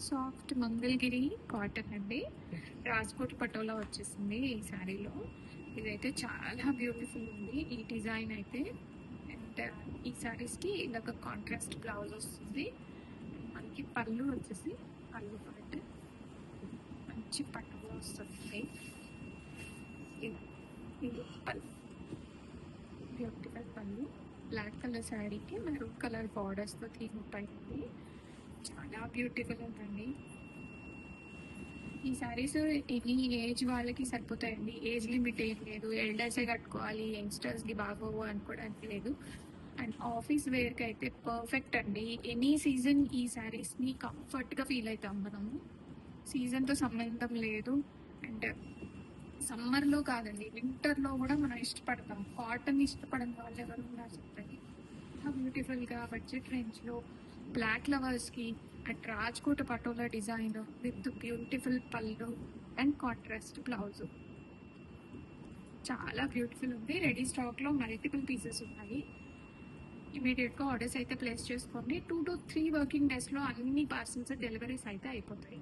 Soft Mangalagiri cotton అండి. రాజ్కోట్ పటోలా వచ్చేసింది ఈ శారీలో. ఇదైతే చాలా బ్యూటిఫుల్ ఉంది ఈ డిజైన్ అయితే. అండ్ ఈ శారీస్కి ఇదొక కాంట్రాస్ట్ బ్లౌజ్ వస్తుంది. మనకి పళ్ళు వచ్చేసి పళ్ళు పాటు మంచి పట్టుగా వస్తుంది. ఇది పళ్ళు, బ్యూటిఫుల్ పళ్ళు. బ్లాక్ కలర్ శారీకి మెరూన్ కలర్ బార్డర్స్తో తీసిపోయింది. చాలా బ్యూటిఫుల్ ఉందండి ఈ శారీస్. ఎనీ ఏజ్ వాళ్ళకి సరిపోతాయండి. ఏజ్ లిమిట్ ఏం లేదు. ఎల్డర్సే కట్టుకోవాలి, యంగ్స్టర్స్కి బాగోవు అనుకోవడానికి లేదు. అండ్ ఆఫీస్ వేర్కి అయితే పర్ఫెక్ట్ అండి. ఎనీ సీజన్ ఈ శారీస్ని కంఫర్ట్గా ఫీల్ అవుతాం మనము. సీజన్తో సంబంధం లేదు. అండ్ సమ్మర్లో కాదండి, వింటర్లో కూడా మనం ఇష్టపడతాం. కాటన్ ఇష్టపడని వాళ్ళు ఎవరు ఉన్నారు చెప్పండి. బ్యూటిఫుల్గా బడ్జెట్ రేంజ్లో బ్లాక్ లవర్స్కి and Rajkot patola design with beautiful పళ్ళు అండ్ కాంట్రాస్ట్ బ్లౌజ్. చాలా బ్యూటిఫుల్ ఉంది. రెడీ స్టాక్లో మల్టిపుల్ పీసెస్ ఉన్నాయి. ఇమీడియట్గా ఆర్డర్స్ అయితే ప్లేస్ చేసుకోండి. 2 to 3 వర్కింగ్ డేస్లో అన్ని పార్సల్స్ డెలివరీస్ అయితే అయిపోతాయి.